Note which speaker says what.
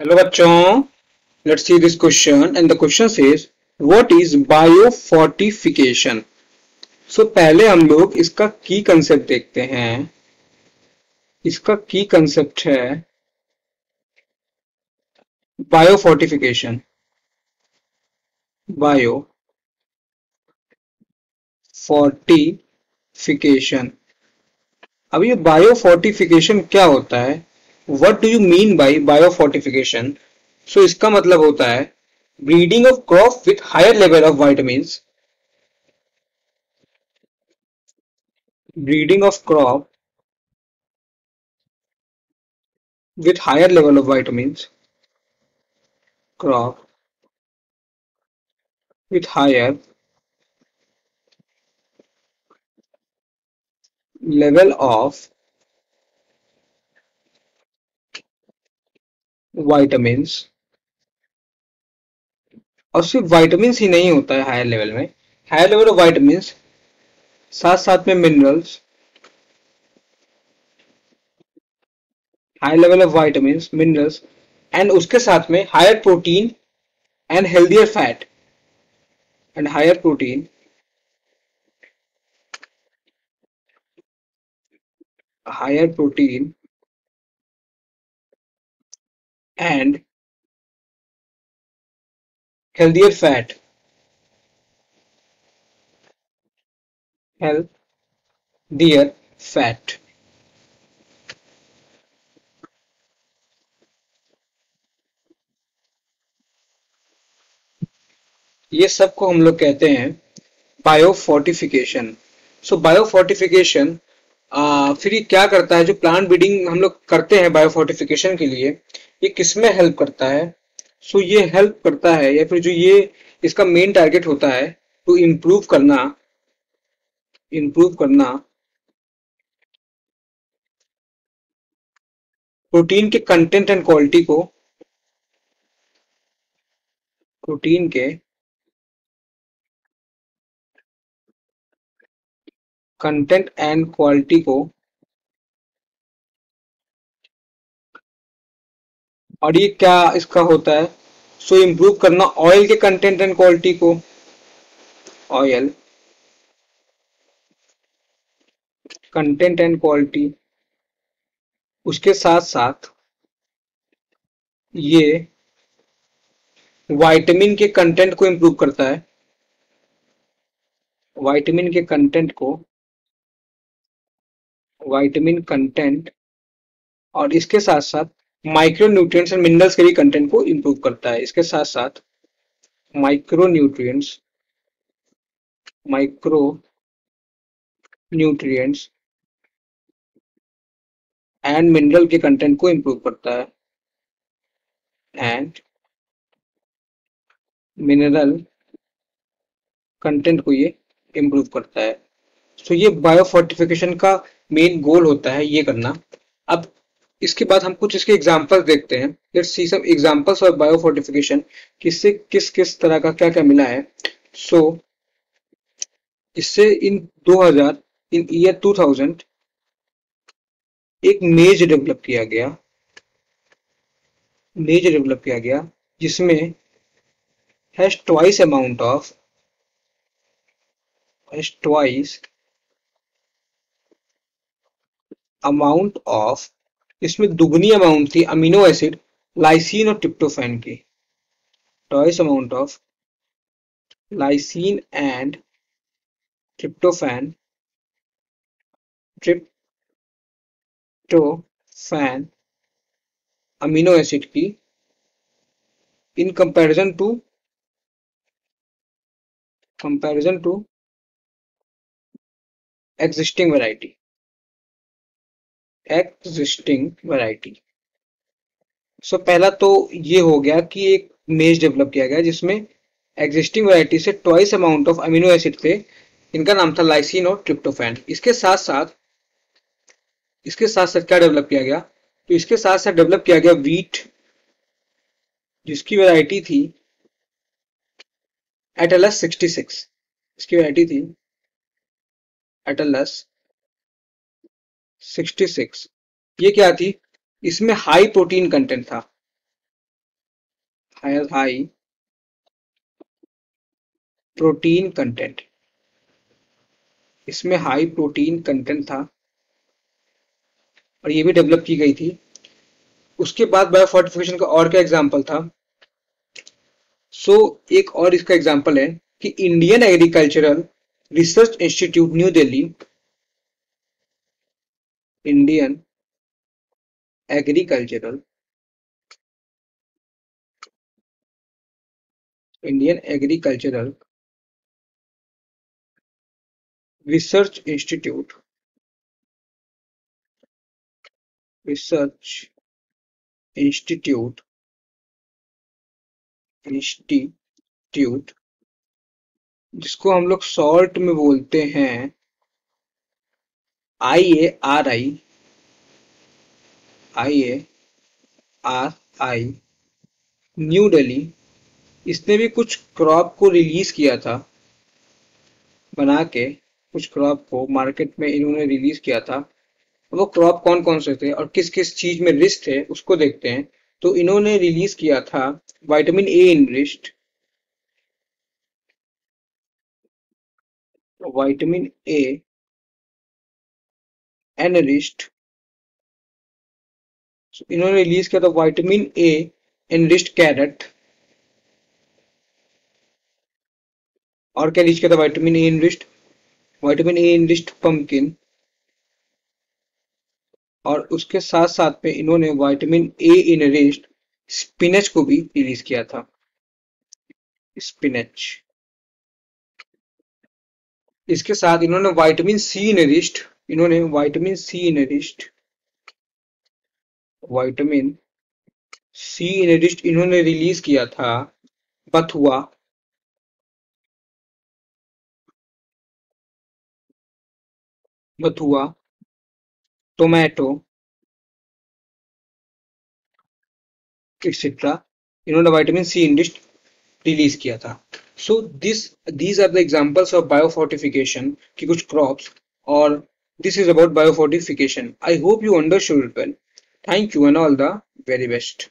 Speaker 1: Hello bachon, let's see this question and the question says what is biofortification? So पहले हम लोग इसका की कंसेप्ट देखते हैं। इसका की कंसेप्ट है बायोफोर्टिफिकेशन। बायोफोर्टिफिकेशन। अब ये बायोफोर्टिफिकेशन क्या होता है? What do you mean by biofortification? So इसका मतलब होता है breeding of crop with higher level of vitamins. Breeding of crop with higher level of vitamins, crop with higher level of vitamins। और सिर्फ vitamins ही नहीं होता है हायर लेवल में, हायर लेवल ऑफ vitamins साथ साथ में minerals, higher level of vitamins minerals and उसके साथ में higher protein and healthier fat and higher protein higher protein and healthier fat healthier fat। ये सब को हम लोग कहते हैं बायोफोर्टिफिकेशन। सो बायोफोर्टिफिकेशन फिर ये क्या करता है? जो प्लांट ब्रीडिंग हम लोग करते हैं बायोफोर्टिफिकेशन के लिए, ये किसमें हेल्प करता है? सो ये हेल्प करता है, या फिर जो ये इसका मेन टारगेट होता है टू इम्प्रूव करना प्रोटीन के कंटेंट एंड क्वालिटी को, प्रोटीन के कंटेंट एंड क्वालिटी को। और ये क्या इसका होता है? सो इम्प्रूव करना ऑयल के कंटेंट एंड क्वालिटी को, ऑयल कंटेंट एंड क्वालिटी। उसके साथ साथ ये विटामिन के कंटेंट को इम्प्रूव करता है, विटामिन के कंटेंट को, विटामिन कंटेंट। और इसके साथ साथ माइक्रो न्यूट्रिएंट्स एंड मिनरल्स के भी कंटेंट को इम्प्रूव करता है। इसके साथ साथ micro nutrients micro nutrients and mineral के कंटेंट को इम्प्रूव करता है, एंड मिनरल कंटेंट को ये इम्प्रूव करता है। तो ये बायोफोर्टिफिकेशन का मेन गोल होता है, ये करना। अब इसके बाद हम कुछ इसके एग्जांपल्स देखते हैं। Let's see some examples of biofortification, किससे किस किस तरह का क्या क्या मिला है। सो इससे इन ईयर 2000 एक मेज डेवलप किया गया जिसमें हैज ट्वाइस अमाउंट ऑफ, इसमें दुगनी अमाउंट थी अमीनो एसिड लाइसिन और ट्रिप्टोफैन की। Twice amount of lysine and tryptophan tryptophan amino acid की in comparison to existing variety. So पहला तो ये हो गया कि एक मेज डेवलप किया गया जिसमें एग्जिस्टिंग वैरायटी से twice amount of amino acid थे। इनका नाम था लाइसिन और ट्रिप्टोफैन। इसके साथ साथ क्या डेवलप किया गया? तो इसके साथ साथ डेवलप किया गया वीट, जिसकी वैरायटी थी एटलस 66। इसकी वैरायटी थी एटलस 66। ये क्या थी? इसमें हाई प्रोटीन कंटेंट था, हैज हाई प्रोटीन कंटेंट। इसमें हाई प्रोटीन कंटेंट था और ये भी डेवलप की गई थी। उसके बाद बायोफोर्टिफिकेशन का और क्या एग्जाम्पल था? एक और इसका एग्जाम्पल है कि Indian agricultural research institute new Delhi, Indian agricultural research institute research institute institute जिसको हम लोग शॉर्ट में बोलते हैं IARI, IARI न्यू दिल्ली। इसने भी कुछ क्रॉप को रिलीज किया था, बना के कुछ क्रॉप को मार्केट में इन्होंने रिलीज किया था। वो क्रॉप कौन कौन से थे और किस किस चीज में रिस्क थे उसको देखते हैं। तो इन्होंने रिलीज किया था vitamin A enriched, vitamin A enriched. इन्होंने रिलीज किया था विटामिन ए एनरिच्ड कैरेट, और क्या रिलीज किया था? विटामिन ए एनरिच्ड पंपकिन, और उसके साथ साथ में इन्होंने विटामिन ए इनरिच्ड स्पिनच को भी रिलीज किया था। स्पिनच। इसके साथ इन्होंने विटामिन सी इनरिच्ड इन्होंने रिलीज किया था बथुआ, टोमेटो एक्सेट्रा। इन्होंने विटामिन सी इनरिच्ड रिलीज किया था। So these are the examples of biofortification की कुछ क्रॉप्स, और this is about biofortification. I hope you understood it well. Thank you and all the very best.